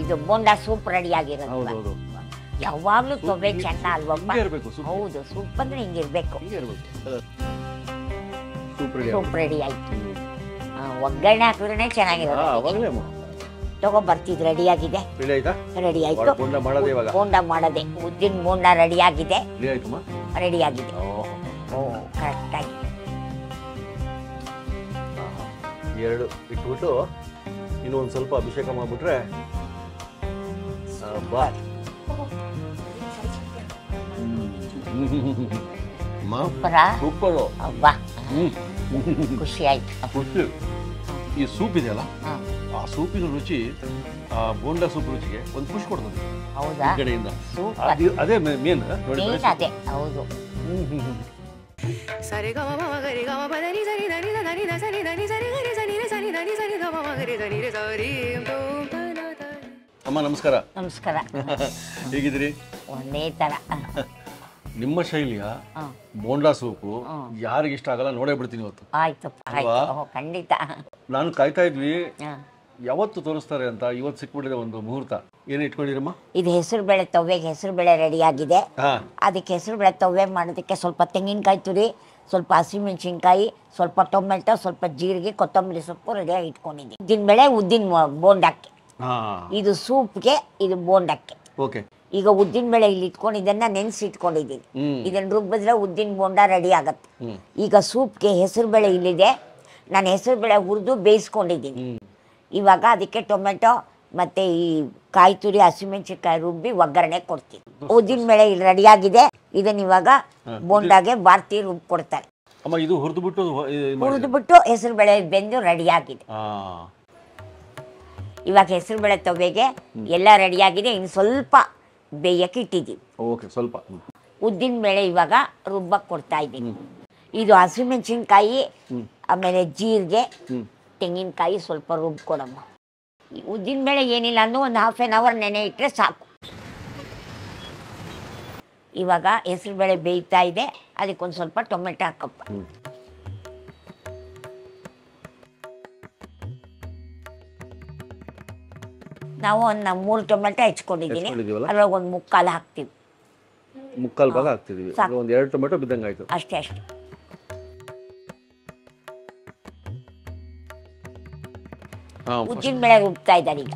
ಇದು bonda soup ready ಆಗಿರೋದು. ಹೌದೌದು. ಯಾವಾಗ್ಲೂ ತೊವೆ ಚೆನ್ನ ಅಲ್ವಪ್ಪ? ಹಿಂಗೆ ಇರ್ಬೇಕು ಸೂಪ್. ಹೌದು, ಸೂಪ್ ಅಂದ್ರೆ ಹಿಂಗಿರ್ಬೇಕು. ಹಿಂಗೆ ಇರ್ಬೇಕು. Soup ready. ಸೂಪ್ ರೆಡಿ ಆಯ್ತು. ಒಗ್ಗರಣೆ ಹಾಕಿದ್ರೆ ಚೆನ್ನಾಗಿರೋದು. ಅವಾಗಲೇ ತಗೋ ಬರ್ತಿದ್ ರೆಡಿ ಆಗಿದೆ. ರೆಡಿ ಆಯ್ತಾ? ರೆಡಿ ಆಯ್ತು. ಬೋಂಡ ಮಾಡೋದೇ ಇವಾಗ. ಬೋಂಡ ಮಾಡದೆ, ಉದ್ದಿನ ಬೋಂಡ ರೆಡಿ ಆಗಿದೆ. ರೆಡಿ ಆಯ್ತಮ್ಮ? ರೆಡಿ ಆಗಿದೆ. ಓ ಕರೆಕ್ಟ್ ಆಗಿ ಎರಡು ಇಟ್ಬಿಟ್ಟು ಇನ್ನು ಒಂದು ಸ್ವಲ್ಪ ಅಭಿಷೇಕ ಮಾಡ್ಬಿಟ್ರೆ ಬಾ. ಸೂಪರು. ಅಬ್ಬಾ ಖುಷಿ ಆಯ್ತು. ಈ ಸೂಪ್ ಇದೆಯಲ್ಲ, ಆ ಸೂಪಿನ ರುಚಿ ಆ ಬೋಂಡಾ ಸೂಪ್ ರುಚಿಗೆ ಒಂದು ಖುಷಿ ಕೊಡ್ತದೆ. ಹೌದಾ? ಕಡೆಯಿಂದ ಅದೇ ಮೇನ್. ಅದೇ ಹೌದು. ಸರಿ ಗಮ ಮಮ ಗರಿ ಗಮ ಪದನಿ ಸರಿ ಧನಿ ಧನಿ ಧ ಸರಿ ಧನಿ ಸರಿ ಗರಿ ಸನಿ ರೆ ಸನಿ ಧನಿ ಸರಿ ಗಮ ಮಮ ಗರಿ ಧನಿ ರೆ ಸರಿ ಅಮ್ಮ ನಮಸ್ಕಾರ. ನಮಸ್ಕಾರ. ಹೇಗಿದ್ದೀರಿ? ಒಂದೇ ತರ. ನಿಮ್ಮ ಶೈಲಿಯ ಬೋಂಡಾ ಸೂಪು ಯಾರಿಗೆ ಇಷ್ಟ ಆಗಲ್ಲ ನೋಡೇ ಬಿಡ್ತೀನಿ ಇವತ್ತು. ಆಯ್ತು ಖಂಡಿತ. ನಾನು ಕಾಯ್ತಾ ಇದ್ವಿ ಯಾವತ್ತು ತೋರಿಸ್ತಾರೆ ಅಂತ. ಇವತ್ತು ಸಿಕ್ಬಿಟ್ಟಿದೆ ಒಂದು ಮುಹೂರ್ತ. ಏನೇ ಇಟ್ಕೊಂಡಿರಮ್ಮ? ಇದು ಹೆಸರು ಬೇಳೆ ತವ್ವೆಗೆ ಹೆಸರು ಬೇಳೆ ರೆಡಿ ಆಗಿದೆ. ಅದಕ್ಕೆ ಹೆಸರು ಬೇಳೆ ತವ್ವೆ ಮಾಡೋದಕ್ಕೆ ಸ್ವಲ್ಪ ತೆಂಗಿನಕಾಯಿ ತುರಿ, ಸ್ವಲ್ಪ ಹಸಿಮೆಣಸಿನ್ಕಾಯಿ, ಸ್ವಲ್ಪ ಟೊಮೆಟೊ, ಸ್ವಲ್ಪ ಜೀರಿಗೆ, ಕೊತ್ತಂಬರಿ ಸೊಪ್ಪು ರೆಡಿಯಾಗಿ ಇಟ್ಕೊಂಡಿದ್ದೀನಿ. ಉದ್ದಿನ ಬೇಳೆ ಉದ್ದಿನ ಬೋಂಡಕ್ಕೆ, ಇದು ಸೂಪ್ಗೆ, ಇದು ಬೋಂಡಕ್ಕೆ. ಓಕೆ. ಈಗ ಉದ್ದಿನ ಬೇಳೆ ಇಲ್ಲಿ ಇಟ್ಕೊಂಡಿದ್ದನ್ನ ನೆನೆಸಿ ಇಟ್ಕೊಂಡಿದ್ದೀನಿ. ಇದನ್ನ ರುಬ್ಬಿದ್ರೆ ಉದ್ದಿನ ಬೋಂಡ ರೆಡಿ ಆಗತ್ತೆ. ಈಗ ಸೂಪ್ಗೆ ಹೆಸರು ಬೇಳೆ ಇಲ್ಲಿದೆ. ನಾನು ಹೆಸರು ಬೇಳೆ ಹುರಿದು ಬೇಯಿಸ್ಕೊಂಡಿದ್ದೀನಿ. ಇವಾಗ ಅದಕ್ಕೆ ಟೊಮೆಟೊ ಮತ್ತೆ ಈ ಕಾಯಿ ತುರಿ, ಹಸಿಮೆಣಸಿನ್ಕಾಯಿ ರುಬ್ಬಿ ಒಗ್ಗರಣೆ ಕೊಡ್ತೀನಿ. ಉದ್ದಿನ ಬೇಳೆ ಇಲ್ಲಿ ರೆಡಿ ಆಗಿದೆ. ಇದನ್ನ ಇವಾಗ ಬೋಂಡಾಗೆ ಬಾರ್ತಿ ರುಬ್ಬಿ ಕೊಡ್ತಾರೆ. ಇದು ಹುರಿದ್ಬಿಟ್ಟು ಹೆಸರು ಬೇಳೆ ಬೆಂದು ರೆಡಿ ಆಗಿದೆ. ಇವಾಗ ಹೆಸರು ಬೇಳೆ ತವ್ವೆಗೆ ಎಲ್ಲ ರೆಡಿ ಆಗಿದೆ. ಇನ್ನು ಸ್ವಲ್ಪ ಬೇಯಕ್ಕೆ ಇಟ್ಟಿದ್ದೀವಿ. ಓಕೆ. ಸ್ವಲ್ಪ ಉದ್ದಿನ ಬೇಳೆ ಇವಾಗ ರುಬ್ಬಕ್ಕೆ ಕೊಡ್ತಾ ಇದ್ದೀನಿ. ಇದು ಹಸಿಮೆಣಸಿನ್ಕಾಯಿ, ಆಮೇಲೆ ಜೀರಿಗೆ, ತೆಂಗಿನಕಾಯಿ ಸ್ವಲ್ಪ ರುಬ್ಕೊಡಮ್ಮ. ಉದ್ದಿನ ಬೇಳೆ ಏನಿಲ್ಲ ಅಂದ್ರೂ ಒಂದು ಹಾಫ್ ಆನ್ ಅವರ್ ನೆನೆ ಇಟ್ಟರೆ ಸಾಕು. ಇವಾಗ ಹೆಸರು ಬೇಳೆ ಬೇಯ್ತಾ ಇದೆ. ಅದಕ್ಕೊಂದು ಸ್ವಲ್ಪ ಟೊಮೆಟೊ ಹಾಕಪ್ಪ. ನಾವು ಒಂದು 3 ಟೊಮೆಟೊ ಹೆಚ್ಕೊಂಡಿದ್ದೀನಿ. ಅದ್ರೊಳಗೆ ಒಂದು ಮುಕ್ಕಾಲು ಹಾಕ್ತೀವಿ. ಮುಕ್ಕಾಲು ಭಾಗ ಹಾಕ್ತಿದ್ದೀವಿ. ಒಂದು 2 ಟೊಮೆಟೊ ಬಿದ್ದಂಗೆ ಆಯ್ತು. ಅಷ್ಟೇ. ಉದ್ದಿನ ಬೇಳೆ ರುಬ್ತಾ ಇದ್ದಾರೆ ಈಗ.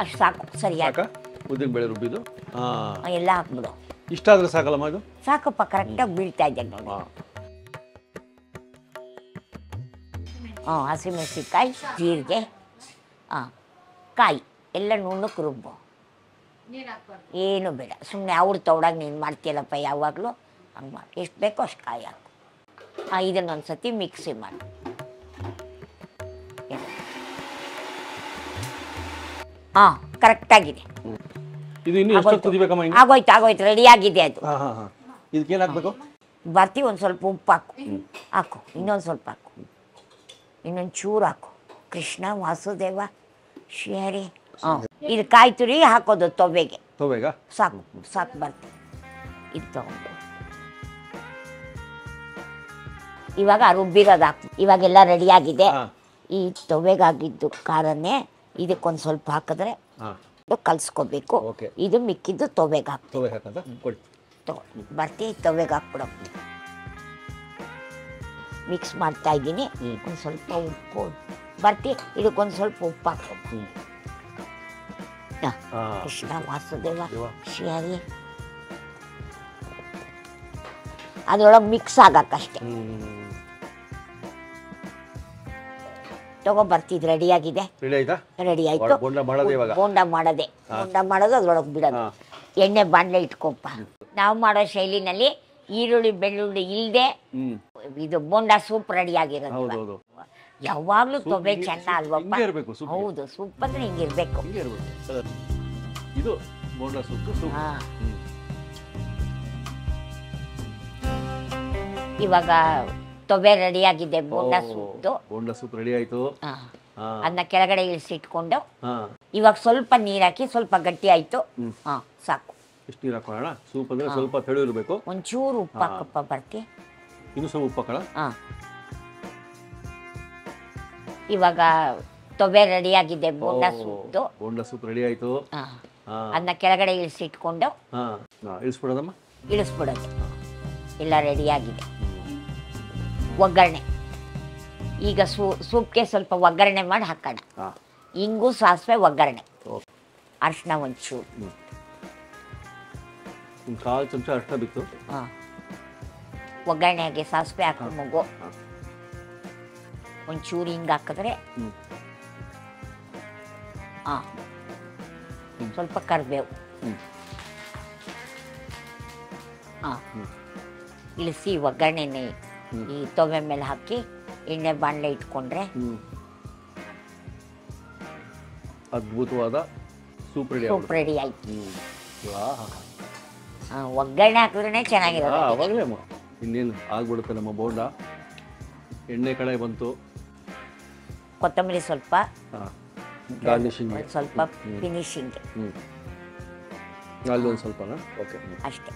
ಅಷ್ಟು ಸಾಕು. ಸರಿಯಾಗಿ ಉದ್ದಿನ ಬೇಳೆ ರುಬ್ಬಿದ್ದು ಎಲ್ಲ ಹಾಕ್ಬಿಡು. ಇಷ್ಟ ಆದ್ರೆ ಸಾಕಲ್ಲಮ್ಮ? ಇದು ಸಾಕಪ್ಪ, ಕರೆಕ್ಟಾಗಿ ಬೀಳ್ತಾ ಇದೆ ನೋಡಿ. ಹಸಿಮೆಣಸಿನ್ಕಾಯಿ, ಜೀರಿಗೆ, ಕಾಯಿ ಎಲ್ಲ ನುಣ್ಣಕ್ಕೆ ರುಬ್ಬು. ಏನು ಬೇಡ, ಸುಮ್ಮನೆ ಅವ್ರು ತೌಡಾಗ ನೀನು ಮಾಡ್ತೀಯಲ್ಲಪ್ಪ ಯಾವಾಗಲೂ ಹಂಗೆ ಮಾಡಿ. ಎಷ್ಟು ಬೇಕೋ ಅಷ್ಟು ಕಾಯಿ ಹಾಕು. ಇದನ್ನೊಂದು ಸತಿ ಮಿಕ್ಸಿ ಮಾಡಿ. ಕರೆಕ್ಟಾಗಿದೆ. ಆಗೋಯ್ತು, ರೆಡಿ ಆಗಿದೆ ಅದು. ಇದಕ್ಕೇನು ಹಾಕಬೇಕು? ಬರ್ತಿ ಒಂದು ಸ್ವಲ್ಪ ಉಪ್ಪು ಹಾಕು. ಇನ್ನೊಂದು ಸ್ವಲ್ಪ ಹಾಕು. ಇನ್ನೊಂದು ಚೂರು ಹಾಕು. ಕೃಷ್ಣ ವಾಸುದೇವ ಶ್ರೀಹರಿ. ಇದು ಕಾಯಿ ತುರಿ ಹಾಕೋದು ತೊವ್ವೆಗೆ. ಸಾಕು ಬರ್ತಿ. ಇದು ತಗೊಂಡು ಇವಾಗ ರುಬ್ಬಿರೋದು ಹಾಕು. ಇವಾಗೆಲ್ಲ ರೆಡಿ ಆಗಿದೆ. ಈ ತೊವ್ವೆಗಾಗಿದ್ದು ಖಾರನೇ ಇದಕ್ಕೊಂದು ಸ್ವಲ್ಪ ಹಾಕಿದ್ರೆ ಕಲ್ಸ್ಕೋಬೇಕು. ಇದು ಮಿಕ್ಕಿದ್ದು ತೊವ್ವೆಗೆ ಹಾಕ್ತೀವಿ. ಬರ್ತಿ ತೊವ್ವೆಗೆ ಹಾಕ್ಬಿಡೋ. ಮಿಕ್ಸ್ ಮಾಡ್ತಾ ಇದ್ದೀನಿ. ಒಂದು ಸ್ವಲ್ಪ ಉಪ್ಪು ಬರ್ತಿ. ಇದಕ್ಕೊಂದು ಸ್ವಲ್ಪ ಉಪ್ಪು ಹಾಕೋ. ಕೃಷ್ಣ ವಾಸುದೇವ ಶ್ರೀಹರಿ. ಅದ್ರೊಳಗೆ ಮಿಕ್ಸ್ ಆಗಕ್ಕಷ್ಟೆ. ತಗೊಬರ್ತಿದ್ ರೆಡಿ ಆಗಿದೆ. ರೆಡಿ ಆಯ್ತು. ಬೋಂಡ ಮಾಡೋದು ಅದ್ರೊಳಗೆ ಬಿಡೋದು. ಎಣ್ಣೆ ಬಾಣಲೆ ಇಟ್ಕೊಪ್ಪ. ನಾವು ಮಾಡೋ ಶೈಲಿನಲ್ಲಿ ಈರುಳ್ಳಿ ಬೆಳ್ಳುಳ್ಳಿ ಇಲ್ಲದೆ ಇದು ಬೋಂಡಾ ಸೂಪ್ ರೆಡಿ ಆಗಿರೋದು. ಯಾವಾಗ್ಲೂ ತೊವೆ ಚೆನ್ನ ಅಲ್ವಪ್ಪ? ಹೌದು, ಸೂಪ್ ಅಂದ್ರೆ ಹಿಂಗಿರ್ಬೇಕು. ಇವಾಗ ತೊವೆ ರೆಡಿ ಆಗಿದೆ. ಬೋಂಡಾ ಸೂಪ್ ರೆಡಿ ಆಯ್ತು. ಅದನ್ನ ಕೆಳಗಡೆ ಇಳಿಸಿಟ್ಕೊಂಡು ಇವಾಗ ಸ್ವಲ್ಪ ನೀರ್ ಹಾಕಿ ಸ್ವಲ್ಪ ಗಟ್ಟಿ ಆಯ್ತು. ಸಾಕು. ಎಷ್ಟು ನೀರು ಹಾಕೋಣ? ಸೂಪ್ ಅಂದರೆ ಸ್ವಲ್ಪ ತೆಳು ಇರಬೇಕು. ಒಂಚೂರು ಉಪ್ಪು ಹಾಕಪ್ಪ ಬರ್ತಿ. ಇನ್ನೂ ಸ್ವಲ್ಪ ಉಪ್ಪು ಹಾಕೋಣ. ಹಾಂ, ಇವಾಗ ತೊವೆ ರೆಡಿಯಾಗಿದೆ ಬೋಂಡ ಸೂಪ್ದು. ಬೋಂಡ ಸೂಪ್ ರೆಡಿ ಆಯಿತು. ಅದನ್ನ ಕೆಳಗಡೆ ಇಳಿಸಿಟ್ಕೊಂಡು ಇಳಿಸ್ಬಿಡೋದಮ್ಮ, ಇಳಿಸ್ಬಿಡೋದು. ಎಲ್ಲ ರೆಡಿಯಾಗಿದೆ. ಒಗ್ಗರಣೆ ಈಗ ಸೂಪ್ಗೆ ಸ್ವಲ್ಪ ಒಗ್ಗರಣೆ ಮಾಡಿ ಹಾಕೋಣ. ಇಂಗು, ಸಾಸಿವೆ, ಒಗ್ಗರಣೆ, ಅರಿಶಿನ ಒಂಚೂರು, ಒಂದು 1/4 ಚಮಚ ಅರಿಶಿನ ಬಿತ್ತು. ಹಾಂ, ಒಗ್ಗರಣೆಗೆ ಸಾಸಿವೆ ಹಾಕೋ ಮಗು. ಒಂಚೂರು ಹಿಂಗೆ ಹಾಕಿದ್ರೆ ಹಾಂ, ಸ್ವಲ್ಪ ಕರಿಬೇವು. ಹಾಂ, ಇಳಿಸಿ ಒಗ್ಗರಣೆನೆ ಈ ತೊವೆ ಮೇಲೆ ಹಾಕಿ ಎಣ್ಣೆ ಬಾಣಲೆ ಇಟ್ಕೊಂಡ್ರೆ ಅದ್ಭುತವಾದ ಸೂಪ್ ರೆಡಿ ಆಯ್ತು. ಒಗ್ಗರಣೆ ಹಾಕಿದ್ರೆ ಚೆನ್ನಾಗಿರೋದು. ಅವಾಗಲೇ ಇನ್ನೇನು ಆಗ್ಬಿಡುತ್ತೆ ನಮ್ಮ ಬೋಂಡ. ಎಣ್ಣೆ ಕಡೆ ಬಂತು, ಕೊತ್ತಂಬರಿ ಸ್ವಲ್ಪ, ಗಾರ್ನಿಶಿಂಗ್ ಸ್ವಲ್ಪ ಫಿನಿಶಿಂಗ್ ಅಲ್ಲೊಂದು ಸ್ವಲ್ಪನಾ? ಓಕೆ, ಅಷ್ಟೇ.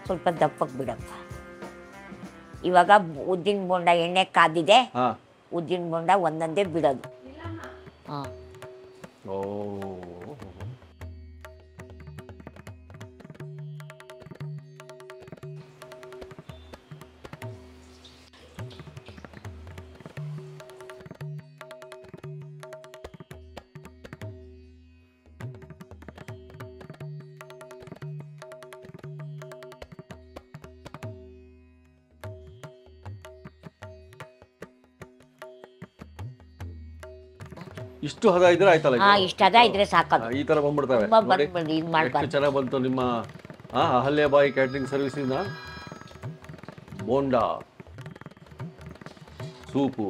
ಸ್ವಲ್ಪ ದಪ್ಪಕ್ಕೆ ಬಿಡಪ್ಪ. ಇವಾಗ ಉದ್ದಿನ ಬೋಂಡ ಎಣ್ಣೆ ಕಾದಿದೆ. ಉದ್ದಿನ ಬೋಂಡ ಒಂದೊಂದೇ ಬಿಡೋದು. ಹಾಂ, ಓ, ಇಷ್ಟು ಹದ ಇದ್ರೆ ಆಯ್ತಲ್ಲ. ಇಷ್ಟ ಹದ ಇದ್ರೆ ಸಾಕದು. ಈ ತರ ಬಂದ್ಬಿಡ್ತವೆ. ಎಷ್ಟು ಚೆನ್ನಾಗಿ ಬಂತು ನಿಮ್ಮ ಅಹಲ್ಯಾಬಾಯಿ ಕ್ಯಾಟ್ರಿಂಗ್ ಸರ್ವಿಸಿಂದ ಬೋಂಡ ಸೂಪು.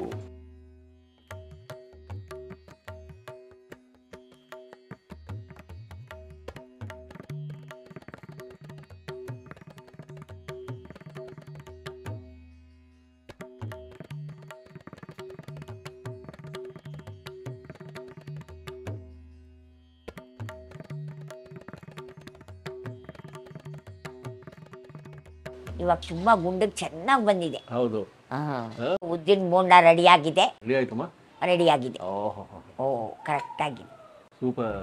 ಇವಾಗ ತುಂಬಾ ಗುಂಡಿಗೆ ಚೆನ್ನಾಗಿ ಬಂದಿದೆ. ಹೌದು, ಉದ್ದಿನ ಬೋಂಡ ರೆಡಿ ಆಗಿದೆ. ರೆಡಿ ಆಯ್ತಮ್ಮ, ರೆಡಿ ಆಗಿದೆ. ಓ, ಕರೆಕ್ಟ್ ಆಗಿದೆ. ಸೂಪರ್.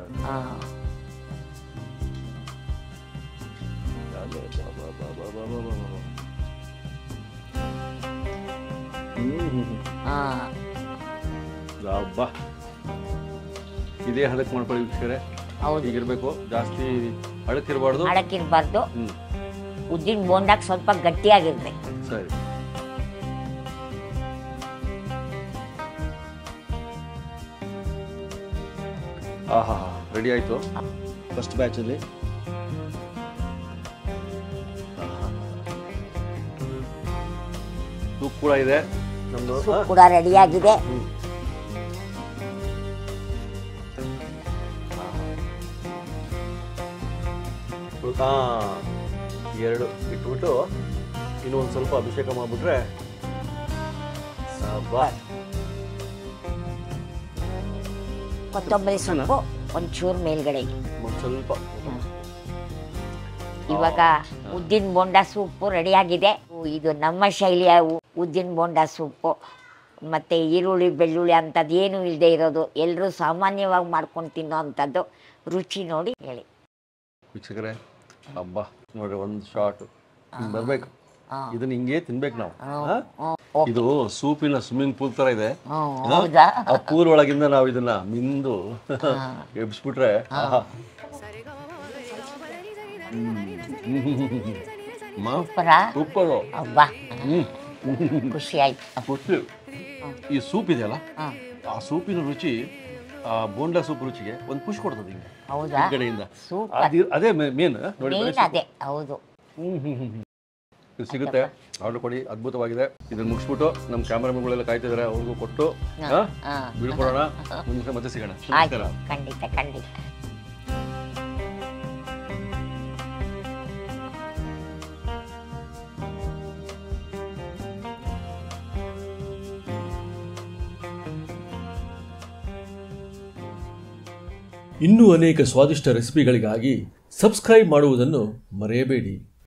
ಇದೇ ಹದಕ್ಕೆ ಮಾಡ್ಕೊಳ್ಳಿ ವೀಕ್ಷಕರೇ. ಹೀಗಿರ್ಬೇಕು, ಜಾಸ್ತಿ ಹಳಕ್ಕಿರಬಾರ್ದು. ಹಳಕ್ಕಿರಬಾರ್ದು. ಉದ್ದಿನ ಬೋಂಡಾಕ್ ಸ್ವಲ್ಪ ಗಟ್ಟಿಯಾಗಿರ್ಬೇಕು. ಸರಿ. ಆಹಾ, ರೆಡಿ ಆಯ್ತು ಫಸ್ಟ್ ಬ್ಯಾಚ್ ಅಲ್ಲಿ. ಸೂಪ್ ಕೂಡ ಇದೆ ನಮ್ದು. ಸೂಪ್ ಕೂಡ ರೆಡಿ ಆಗಿದೆ. ಎರಡು ಇಟ್ಬಿಟ್ಟು ಇನ್ನು ಒಂದು ಸ್ವಲ್ಪ ಅಭಿಷೇಕ ಮಾಡ್ಬಿಟ್ರೆ ಕೊತ್ತಂಬರಿ ಸೊಪ್ಪು ಒಂಚೂರು ಮೇಲ್ಗಡೆ. ಒಂದು ಸ್ವಲ್ಪ. ಇವಾಗ ಉದ್ದಿನ ಬೋಂಡ ಸೂಪು ರೆಡಿ ಆಗಿದೆ. ಇದು ನಮ್ಮ ಶೈಲಿಯ ಉದ್ದಿನ ಬೋಂಡ ಸೂಪು. ಮತ್ತು ಈರುಳ್ಳಿ ಬೆಳ್ಳುಳ್ಳಿ ಅಂಥದ್ದು ಏನೂ ಇಲ್ಲದೆ ಇರೋದು, ಎಲ್ಲರೂ ಸಾಮಾನ್ಯವಾಗಿ ಮಾಡ್ಕೊಂಡು ತಿನ್ನೋ ಅಂಥದ್ದು. ರುಚಿ ನೋಡಿ ಹೇಳಿ ವೀಕ್ಷಕರೇ. ಹಬ್ಬ ನೋಡ್ರಿ, ಒಂದು ಶಾಟ್ ಬರ್ಬೇಕು. ಇದನ್ನ ಹಿಂಗೆ ತಿನ್ಬೇಕು ನಾವು. ಇದು ಸೂಪಿನ ಸ್ವಿಮ್ಮಿಂಗ್ ಪೂಲ್ ತರ ಇದೆ. ಆ ಪೂಲ್ ಒಳಗಿಂದ ನಾವು ಇದನ್ನ ಮಿಂದು ಎಬ್ಸ್ಬಿಟ್ರೆ ಸೂಪರು. ಖುಷಿ ಆಯ್ತು. ಈ ಸೂಪ್ ಇದೆಯಲ್ಲ, ಆ ಸೂಪಿನ ರುಚಿ ಬೋಂಡಾ ಸೂಪ್ ರುಚಿಗೆ ಒಂದು ಖುಷಿ ಕೊಡ್ತದೆ ಹಿಂಗೆ ಕಡೆಯಿಂದ. ಅದೇ ಮೇನ್ ನೋಡಿ. ಅದೇ ಹೌದು. ಇದು ಸಿಗುತ್ತೆ, ಆರ್ಡರ್ ಕೊಡಿ. ಅದ್ಭುತವಾಗಿದೆ. ಇದನ್ನ ಮುಗಿಸ್ಬಿಟ್ಟು ನಮ್ಮ ಕ್ಯಾಮ್ರಾಮನ್ಗಳೆಲ್ಲ ಕಾಯ್ತಿದ್ದಾರೆ, ಅವ್ರಿಗೂ ಕೊಟ್ಟು ಬೀಳ್ಕೊಡೋಣ. ಮುಂದೆ ಮತ್ತೆ ಸಿಗೋಣ. ಖಂಡಿತ ಖಂಡಿತ. ಇನ್ನೂ ಅನೇಕ ಸ್ವಾದಿಷ್ಟ ರೆಸಿಪಿಗಳಿಗಾಗಿ ಸಬ್ಸ್ಕ್ರೈಬ್ ಮಾಡುವುದನ್ನು ಮರೆಯಬೇಡಿ.